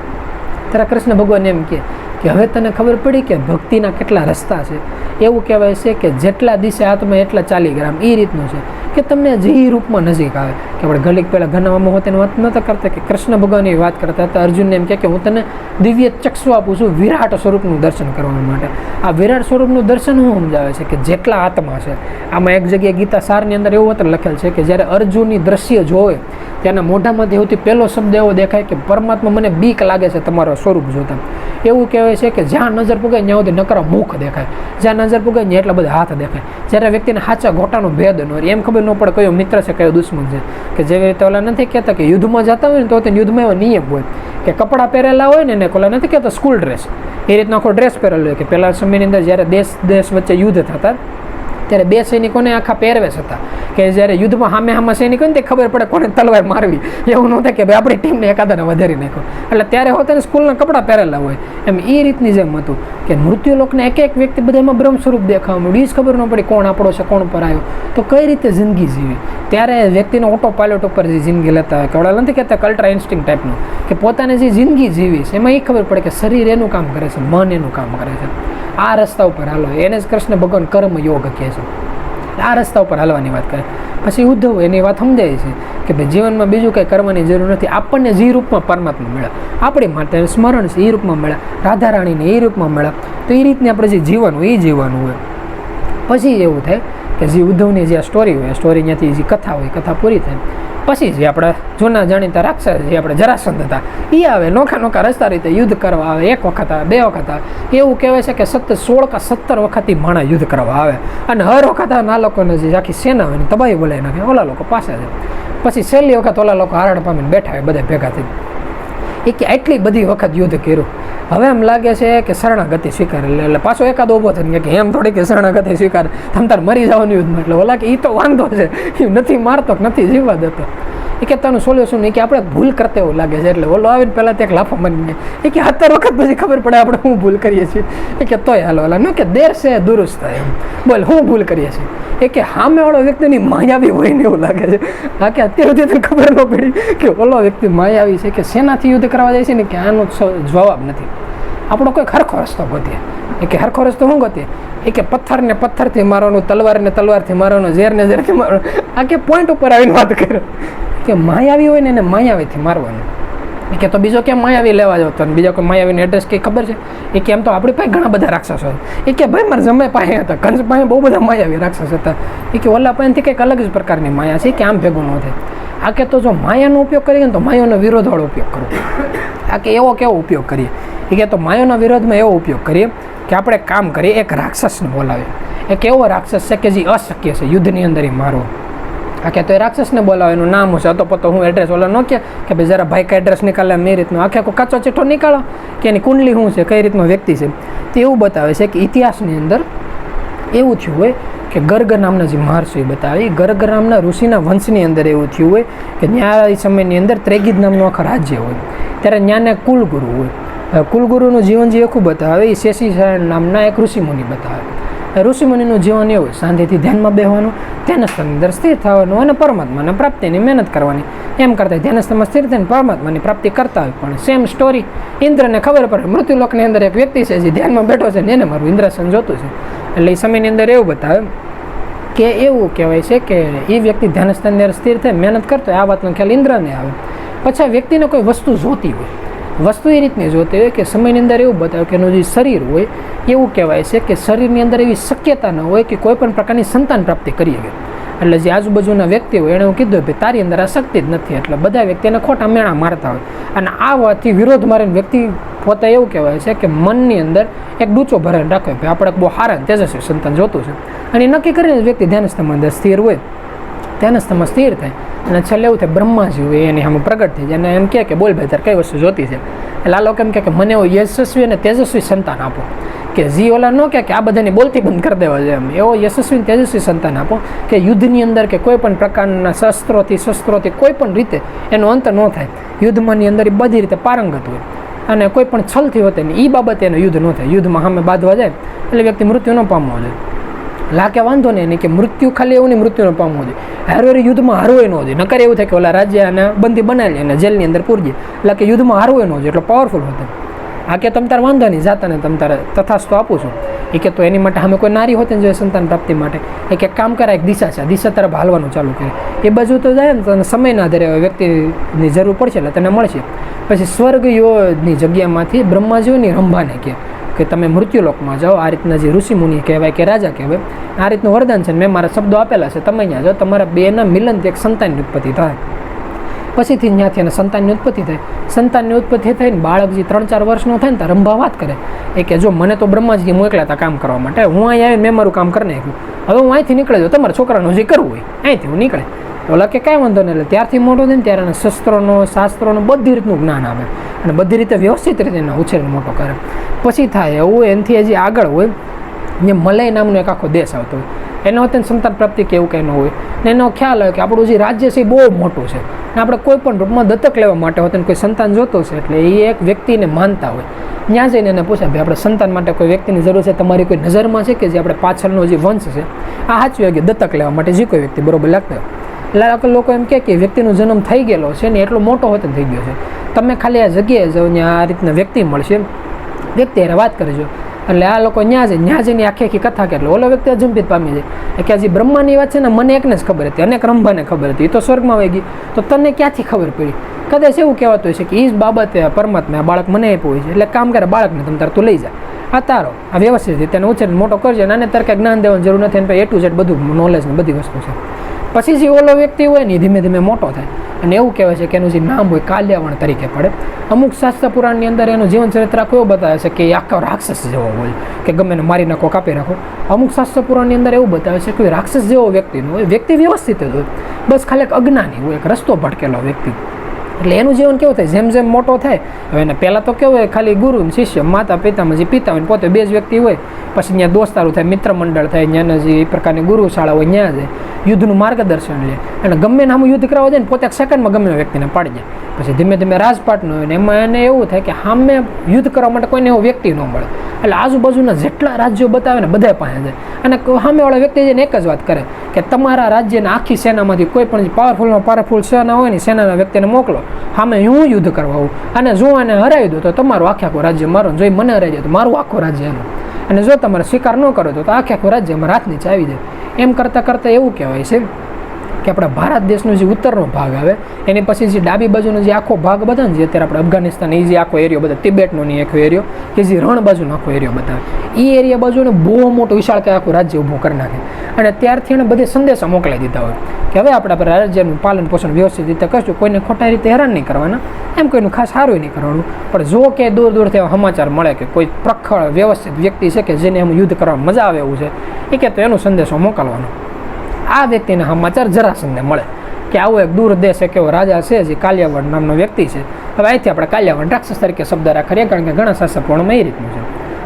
ત્યારે કૃષ્ણ ભગવાન એમ કે હવે તને ખબર પડી કે ભક્તિના કેટલા રસ્તા છે. એવું કહેવાય છે કે જેટલા દિશે આત્મા એટલા 40 ગ્રામ, એ રીતનું છે કે તમને જે રૂપમાં નજીક આવે. કે આપણે ઘડીક પહેલાં ઘનામાં હોતે વાત નહોતા કરતા કે કૃષ્ણ ભગવાનની વાત કરતા હતા. અર્જુનને એમ કે હું તને દિવ્ય ચક્ષુ આપું છું વિરાટ સ્વરૂપનું દર્શન કરવા માટે. આ વિરાટ સ્વરૂપનું દર્શન શું સમજાવે છે કે જેટલા આત્મા છે. આમાં એક જગ્યાએ ગીતા સારની અંદર એવું વતન લખેલ છે કે જ્યારે અર્જુનની દ્રશ્ય જોવે ત્યાંના મોઢામાંથી સૌથી પહેલો શબ્દ એવો દેખાય કે પરમાત્મા મને બીક લાગે છે તમારો સ્વરૂપ જોતા. એવું કહેવાય છે કે જ્યાં નજર પુગે ત્યાં સુધી નકરા મુખ દેખાય, જ્યાં નજર પુગે ત્યાં એટલા બધા હાથ દેખાય. જ્યારે વ્યક્તિને સાચા ઘોટાનો ભેદ ન હોય, એમ ખબર ન પડે કયો મિત્ર છે કયો દુશ્મન છે. કે જેવી રીતે ઓલા નથી કહેતા કે યુદ્ધમાં જતા હોય ને તો યુદ્ધમાં એવો નિયમ હોય કે કપડાં પહેરેલા હોય ને ઓલા નથી કહેતા સ્કૂલ ડ્રેસ, એ રીતનો આખો ડ્રેસ પહેરેલો હોય. કે પહેલાં સમયની અંદર જ્યારે દેશ વચ્ચે યુદ્ધ થતા ત્યારે બે સૈનિકોને આખા પહેરવેશ હતા કે જ્યારે યુદ્ધમાં સામે સૈનિકો ને તે ખબર પડે કોને તલવાર મારવી. એવું ન થાય કે ભાઈ આપણી ટીમને એકાદાને વધારી નાખો. એટલે ત્યારે હોતા ને સ્કૂલના કપડાં પહેરેલા હોય. એમ એ રીતની જેમ હતું કે મૃત્યુલોકને એક વ્યક્તિ બધામાં બ્રહ્મ સ્વરૂપ દેખાવા મળ્યું. જ ખબર ન પડી કોણ આપણો છે કોણ પર આવ્યો, તો કઈ રીતે જિંદગી જીવી. ત્યારે વ્યક્તિનો ઓટો પાયલોટ ઉપર જે જિંદગી લેતા હોય કે ઓલા નથી કહેતા અલ્ટ્રા ઇન્સ્ટિંગ ટાઈપનું કે પોતાને જે જિંદગી જીવી છે એમાં એ ખબર પડે કે શરીર એનું કામ કરે છે, મન એનું કામ કરે છે. આ રસ્તા ઉપર હાલો, એને જ કૃષ્ણ ભગવાન કર્મ યોગ કહે છે. આ રસ્તા ઉપર હાલવાની વાત કરે. પછી ઉદ્ધવ એની વાત સમજાય છે કે ભાઈ જીવનમાં બીજું કંઈ કરવાની જરૂર નથી. આપણને જે રૂપમાં પરમાત્મા મળ્યા, આપણી માટે સ્મરણ છે એ રૂપમાં મળ્યા, રાધા રાણીને એ રૂપમાં મળ્યા, તો એ રીતને આપણે જે જીવવાનું એ જીવવાનું હોય. પછી એવું થાય કે જે ઉદ્ધવની જે સ્ટોરી હોય, સ્ટોરી ત્યાંથી જે કથા હોય, કથા પૂરી થાય પછી જે આપણા જૂના જાણીતા રાક્ષસ જે આપણે જરાસંધ હતા એ આવે, નોખા રસ્તા રીતે યુદ્ધ કરવા આવે. 1 વખત આવે, 2 વખત આવે. એવું કહેવાય છે કે 16 કે 17 વખત માણા યુદ્ધ કરવા આવે. અને હર વખત આ લોકોને જે આખી સેના હોય ને તબાહી બોલાવી નાખે, ઓલા લોકો પાસે છે. પછી છેલ્લી વખત ઓલા લોકો હારણ પામીને બેઠા હોય બધા ભેગા થઈ. એ કે આટલી બધી વખત યુદ્ધ કર્યું, હવે એમ લાગે છે કે શરણાગતિ સ્વીકારે. એટલે પાછો એકાદ ઊભો થઈને કે એમ થોડી કે શરણાગતિ સ્વીકારે, તમે તાર મરી જવાનું યુદ્ધમાં. એટલે ઓલા કે એ તો વાંધો છે, એ નથી મારતો કે નથી જીવવા દેતો. એ કે તાનું સોલ્યુશન નહીં કે આપણે ભૂલ કરતા એવું લાગે છે. એટલે ઓલો આવીને પહેલાં ત્યાં લાફો મારી ગયા. એ કે 70 વખત પછી ખબર પડે આપણે શું ભૂલ કરીએ છીએ. એ કે તોય હાલો ઓલા ન કે દેર છે દુરુસ્ત થાય એમ, બોલ શું ભૂલ કરીએ છીએ. એ કે સામેવાળો વ્યક્તિની માયાવી હોય ને એવું લાગે છે. હા કે અત્યાર સુધી તને ખબર ન પડી કે ઓલો વ્યક્તિ માયાવી છે, કે શેનાથી યુદ્ધ કરવા જાય છે ને કે આનો જવાબ નથી. આપણો કોઈ હરખો રસ્તો ગોતીએ. એ કે હરખો રસ્તો શું ગોતીએ? એ કે પથ્થરને પથ્થરથી મારવાનું, તલવારને તલવારથી મારવાનું, ઝેરને ઝેરથી મારવાનું. આ કે પોઈન્ટ ઉપર આવીને વાત કરે કે માયાવી હોય ને એને માયાવીથી મારવાનું. એ કે તો બીજો કેમ માયાવી લેવા જાવ? તો બીજા કોઈ માયાવીને એડ્રેસ કંઈ ખબર છે? એ કે એમ તો આપણી પાસે ઘણા બધા રાક્ષસો છે. એ કે ભાઈ મારા જમાઈ પાસે હતા, કંસ પાસે બહુ બધા માયાવી રાક્ષસ હતા. એ કે ઓલા પાસેથી કંઈક અલગ જ પ્રકારની માયા છે કે આમ ભેગું ન થાય. આ કે તો જો માયાનો ઉપયોગ કરીએ ને તો માયાનો વિરોધવાળો ઉપયોગ કરવો. આ કે એવો કેવો ઉપયોગ કરીએ? એ કે તો માયાના વિરોધમાં એવો ઉપયોગ કરીએ કે આપણે કામ કરીએ, એક રાક્ષસને બોલાવીએ. એક એવો રાક્ષસ છે કે જે અશક્ય છે યુદ્ધની અંદર એ મારવો. આખે તો એ રાક્ષસને બોલાવે, એનું નામ હું છે તો પતો હું એડ્રેસ ઓલા ન કે ભાઈ જરા ભાઈ કા એડ્રેસ નીકાળે એ રીતનું આખે આખો કાચો ચિઠ્ઠો નીકાળો કે એની કુંડલી શું છે, કઈ રીતનો વ્યક્તિ છે તે એવું બતાવે છે. કે ઇતિહાસની અંદર એવું થયું હોય કે ગર્ગ નામના જે મહર્ષિ બતાવે, ગર્ગ નામના ઋષિના વંશની અંદર એવું થયું હોય કે ત્યાં એ સમયની અંદર ત્રેગીદ નામનું આખા રાજ્ય હોય. ત્યારે ત્યાંના કુલગુરુ હોય, કુલગુરુનું જીવન જે આખું બતાવે એ શેષીસાયણ નામના એક ઋષિમુનિ બતાવે. ઋષિમુનિનું જીવન એવું શાંતિથી ધ્યાનમાં બેસવાનું, ધ્યાનસ્થાનની અંદર સ્થિર થવાનું અને પરમાત્માના પ્રાપ્તિની મહેનત કરવાની. એમ કરતા ધ્યાનસ્થાનમાં સ્થિર થઈને પરમાત્માની પ્રાપ્તિ કરતા હોય. પણ સેમ સ્ટોરી ઇન્દ્રને ખબર પડે મૃત્યુલોકની અંદર એક વ્યક્તિ છે જે ધ્યાનમાં બેઠો છે ને એને મારું ઇન્દ્રાસન જોતું છે. એટલે એ સમયની અંદર એવું બતાવે કે એવું કહેવાય છે કે એ વ્યક્તિ ધ્યાનસ્થાનની અંદર સ્થિર થાય મહેનત કરતો હોય, આ વાતનો ખ્યાલ ઇન્દ્રને આવે. પછી આ વ્યક્તિને કોઈ વસ્તુ જોતી હોય, વસ્તુ એ રીતની જોતી હોય કે સમયની અંદર એવું બતાવે કે એનું જે શરીર હોય એવું કહેવાય છે કે શરીરની અંદર એવી શક્યતા ન હોય કે કોઈ પણ પ્રકારની સંતાન પ્રાપ્તિ કરી શકે. એટલે જે આજુબાજુના વ્યક્તિ હોય એણે એવું કીધું કે તારી અંદર આ શક્તિ જ નથી. એટલે બધા વ્યક્તિ એને ખોટા મેળા મારતા હોય. અને આ વાતથી વિરોધ મારીને વ્યક્તિ પોતે એવું કહેવાય છે કે મનની અંદર એક ડૂચો ભરાઈને રાખે ભાઈ આપણે બહુ સારા તેજસ્વી સંતાન જોતું છે. અને એ નક્કી કરીને વ્યક્તિ ધ્યાનસ્થાનમાં અંદર સ્થિર હોય, ધ્યાનસ્થાનમાં સ્થિર થાય અને છેલ્લે એવું થાય બ્રહ્માજી હોય એની સામે પ્રગટ થઈ જાય અને એમ કહે કે બોલ ભાઈ તારે કઈ વસ્તુ જોતી છે. એટલે આ લોકો એમ કહે કે મને એવું યશસ્વી અને તેજસ્વી સંતાન આપો. કે જી ઓલા ન કહે કે આ બધાની બોલતી બંધ કરી દેવા છે, એમ એવો યશસ્વી તેજસ્વી સંતાન આપો કે યુદ્ધની અંદર કે કોઈ પણ પ્રકારના શસ્ત્રોથી કોઈ પણ રીતે એનો અંત ન થાય. યુદ્ધમાંની અંદર એ બધી રીતે પારંગત હોય અને કોઈ પણ છલથી હોતે ને એ બાબતે એનો યુદ્ધ ન થાય. યુદ્ધમાં સામે બાંધવા જાય એટલે વ્યક્તિ મૃત્યુ ન પામવો જોઈએ. લાગે વાંધો નહીં કે મૃત્યુ ખાલી એવું નહીં મૃત્યુનો પામવો જોઈએ, હારવેર યુદ્ધમાં હારવું ન જોઈએ. નકર એવું થાય કે ઓલા રાજ્ય અને બંદી બનાવી અને જેલની અંદર પૂરજે. એટલે કે યુદ્ધમાં હારવું ન જોઈએ, એટલો પાવરફુલ હોતે. આ કે તમ તાર વાંધો નહીં જાતાને તમ તારે તથાસ્તો આપું છું. એ કે તો એની માટે અમે કોઈ નારી હોતે ને જોઈએ સંતાન પ્રાપ્તિ માટે. એક કામ કરાય, એક દિશા છે, દિશા તરફ હાલવાનું ચાલુ કરે. એ બાજુ તો જાય ને તો સમયના આધારે વ્યક્તિની જરૂર પડશે એટલે તને મળશે. પછી સ્વર્ગયોની જગ્યામાંથી બ્રહ્માજીઓની રંભાને કહે કે તમે મૃત્યુલોકમાં જાઓ. આ રીતના જે ઋષિમુનિ કહેવાય કે રાજા કહેવાય, આ રીતનું વરદાન છે. મેં મારા શબ્દો આપેલા છે, તમે અહીંયા જાઓ, તમારા બેના મિલનથી એક સંતાનની ઉત્પત્તિ થાય. પછીથી ત્યાંથી એને સંતાનની ઉત્પત્તિ થાય. સંતાનની ઉત્પત્તિ થઈને બાળક જે 3-4 વર્ષનો થાય ને ત્યાં રંભા વાત કરે એ કે જો મને તો બ્રહ્માજી મોકલ્યા હતા કામ કરવા માટે, હું અહીંયા આવીને મેં મારું કામ કરી નાખ્યું, હવે હું અહીંથી નીકળી જાઉં, તમારા છોકરાનું જે કરવું હોય અહીંથી હું નીકળે. ઓલા કે કાંઈ વાંધો નહીં. એટલે ત્યારથી મોટો થાય ને ત્યારે એને શસ્ત્રોનો શાસ્ત્રોનું બધી રીતનું જ્ઞાન આવે અને બધી રીતે વ્યવસ્થિત રીતે એના ઉછેરને મોટો કરે. પછી થાય એવું એનાથી હજી આગળ હોય ને મલય નામનો એક આખો દેશ આવતો હોય, એનો હોતે સંતાન પ્રાપ્તિ કે એવું કંઈ ન હોય ને એનો ખ્યાલ હોય કે આપણું જે રાજ્ય છે એ બહુ મોટું છે ને આપણે કોઈ પણ રૂપમાં દત્તક લેવા માટે હોતે કોઈ સંતાન જોતો છે. એટલે એ એક વ્યક્તિને માનતા હોય, ત્યાં જઈને એને પૂછે ભાઈ આપણે સંતાન માટે કોઈ વ્યક્તિની જરૂર છે, તમારી કોઈ નજરમાં છે કે જે આપણે પાછળનો જે વંશ છે આ સાચું કે દત્તક લેવા માટે જે કોઈ વ્યક્તિ બરોબર લાગતા હોય. એટલે લોકો એમ કહે કે વ્યક્તિનો જન્મ થઈ ગયેલો છે ને એટલો મોટો હોતે થઈ ગયો છે, તમે ખાલી આ જગ્યાએ જાઓ ને આ રીતના વ્યક્તિ મળશે, વ્યક્તિ હારે વાત કરજો. એટલે આ લોકો ત્યાં જઈને આખી કથા કે એટલે ઓલો વ્યક્તિ અજંપિત પામી જાય કે હજી બ્રહ્માની વાત છે ને મને એકને જ ખબર હતી, અનેક રંભાને ખબર હતી, એ તો સ્વર્ગમાં વહી ગઈ, તો તને ક્યાંથી ખબર પડી? કદાચ એવું કહેવાતું હોય છે કે એ જ બાબતે પરમાત્મા આ બાળક મને આપ્યું હોય છે, એટલે કામ કરે બાળકને તમે તાર તું લઈ જા, આ તારો આ વ્યવસ્થિત રીતે તેને ઉછેર મોટો કરજો, નાને તારે કાંઈ જ્ઞાન દેવાની જરૂર નથી, એને A to Z બધું નોલેજ ને બધી વસ્તુ છે. પછી જે ઓલો વ્યક્તિ હોય ને ધીમે ધીમે મોટો થાય અને એવું કહેવાય છે કે એનું જે નામ હોય કાલ્યાવણ તરીકે પડે. અમુક શાસ્ત્ર પુરાણની અંદર એનું જીવન ચરિત્ર આખું એવું બતાવે છે કે એ આખો રાક્ષસ જેવો હોય કે ગમે એને મારી નાખો કાપી રાખો. અમુક શાસ્ત્ર પુરાણની અંદર એવું બતાવે છે કે રાક્ષસ જેવો વ્યક્તિ ન હોય, વ્યક્તિ વ્યવસ્થિત જ હોય, બસ ખાલી એક અજ્ઞાની હોય, એક રસ્તો ભટકેલો વ્યક્તિ. એટલે એનું જીવન કેવું થાય, જેમ જેમ મોટો થાય, હવે એને પહેલાં તો કેવું હોય, ખાલી ગુરુ ને શિષ્ય, માતા પિતામાં જે પિતા હોય પોતે 2 જ વ્યક્તિ હોય, પછી ત્યાં દોસ્તારું થાય, મિત્ર મંડળ થાય, ત્યાંના જે પ્રકારની ગુરુ શાળા હોય ત્યાં જાય, યુદ્ધનું માર્ગદર્શન લે, અને ગમે નામું યુદ્ધ કરવા જાય ને પોતે 1 સેકન્ડમાં ગમે વ્યક્તિને પાડી જાય. પછી ધીમે ધીમે રાજપાટનો હોય ને એમાં એને એવું થાય કે સામે યુદ્ધ કરવા માટે કોઈને એવો વ્યક્તિ ન મળે, એટલે આજુબાજુના જેટલા રાજ્યો બતાવે ને બધા પાસે જાય, અને સામેવાળા વ્યક્તિ જઈને એક જ વાત કરે કે તમારા રાજ્યના આખી સેનામાંથી કોઈ પણ પાવરફુલ સેના હોય ને સેનાના વ્યક્તિને મોકલો, સામે હું યુદ્ધ કરવા આવું, અને જો એને હરાવી દો તો તમારું આખું રાજ્ય મારો, જો મને હરાવી દો તો મારું આખું રાજ્ય એનું, અને જો તમારે સ્વીકાર ન કરો તો આખું રાજ્ય અમારા હાથ નીચે આવી જાય. એમ કરતાં કરતાં એવું કહેવાય છે કે આપણા ભારત દેશનો જે ઉત્તરનો ભાગ આવે એની પછી જે ડાબી બાજુનો જે આખો ભાગ બતાવે ને, જે અત્યારે આપણે અફઘાનિસ્તાન એ જે આખો એરિયો બધા તિબેટનો ની આખો એરિયો કે જે રણ બાજુનો આખો એરિયો બતાવે, એ એરિયા બાજુને બહુ મોટું વિશાળ કે આખું રાજ્ય ઊભું કરી નાખે, અને ત્યારથી એને બધે સંદેશા મોકલાઈ દીધા હોય કે હવે આપણે આપણા રાજ્યનું પાલન પોષણ વ્યવસ્થિત રીતે કરશું, કોઈને ખોટા રીતે હેરાન નહીં કરવાના, એમ કોઈનું ખાસ સારું નહીં કરવાનું, પણ જો કે દૂર દૂરથી એવા સમાચાર મળે કે કોઈ પ્રખર વ્યવસ્થિત વ્યક્તિ છે કે જેને એમ યુદ્ધ કરવામાં મજા આવે એવું છે, એ કે તો એનો સંદેશો મોકલવાનો. આ વ્યક્તિને સમાચાર જરાસંધને મળે કે આવો એક દૂર દેશ એક એવો રાજા છે જે કાલિયાવડ નામનો વ્યક્તિ છે. હવે અહીંથી આપણે કાલિયાવડ રાક્ષસ તરીકે શબ્દ રાખીએ, કારણ કે ઘણા શાસ્ત્રપુરાણમાં એ રીતનું છે.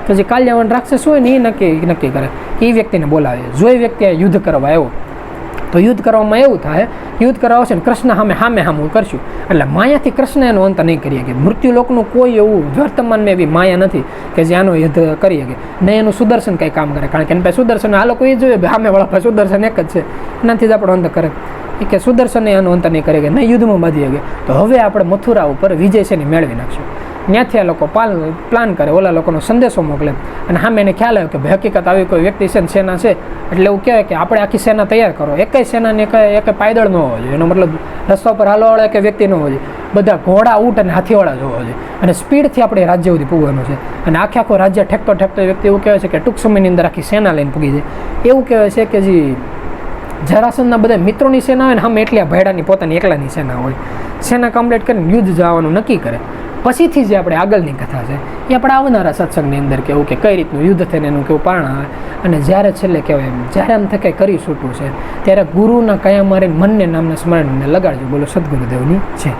તો જે કાલિયાવડ રાક્ષસ હોય ને એ નક્કી કરે, એ વ્યક્તિને બોલાવે. જો એ વ્યક્તિ યુદ્ધ કરવા આવ્યો તો યુદ્ધ કરવામાં એવું થાય, યુદ્ધ કરવા આવશે ને કૃષ્ણ સામે હું કરશું, એટલે માયાથી કૃષ્ણ એનો અંત નહીં કરી શકે. મૃત્યુલોકનું કોઈ એવું વર્તમાનમાં એવી માયા નથી કે જે આનો યુદ્ધ કરી શકે, નહીં એનું સુદર્શન કંઈ કામ કરે, કારણ કે એની પાસે સુદર્શન, આ લોકો એ જોઈએ સામેવાળા પાસે સુદર્શન એક જ છે, એનાથી જ આપણો અંત કરે, કે સુદર્શને એનો અંત નહીં કરે કે નહીં યુદ્ધમાં બાંધી શકે. તો હવે આપણે મથુરા ઉપર વિજય છે ને મેળવી નાખશું. ત્યાંથી આ લોકો પ્લાન કરે, ઓલા લોકોનો સંદેશો મોકલે, અને સામે એને ખ્યાલ આવ્યો કે ભાઈ હકીકત આવી કોઈ વ્યક્તિ છે ને સેના છે, એટલે એવું કહેવાય કે આપણે આખી સેના તૈયાર કરો. એકેય સેનાને એક પાયદળ ન હોવો જોઈએ, એનો મતલબ રસ્તા ઉપર હાલવાવાળા કે વ્યક્તિ ન હોવો જોઈએ, બધા ઘોડા ઊંટ અને હાથીવાળા જ હોવા જોઈએ, અને સ્પીડથી આપણે રાજ્ય સુધી પૂગવાનું છે, અને આખું રાજ્ય ઠેકતો વ્યક્તિ એવું કહેવાય છે કે ટૂંક સમયની અંદર આખી સેના લઈને પૂગી જાય. એવું કહેવાય છે કે જે જરાસંધના બધા મિત્રોની સેના હોય ને સામે એટલી આ ભાઈડાની પોતાની એકલાની સેના હોય, સેના કમ્પ્લીટ કરીને યુદ્ધ જવાનું નક્કી કરે. પછીથી જે આપણે આગળની કથા છે એ આપણે આવનારા સત્સંગની અંદર કેવું કે કઈ રીતનું યુદ્ધ થઈને એનું કેવું પારણ આવે, અને જ્યારે છેલ્લે કહેવાય જ્યારે આમ થાય કરી છૂટવું છે ત્યારે ગુરુના કયા મારે મનને નામના સ્મરણને લગાડજો. બોલો સદગુરુદેવની છે.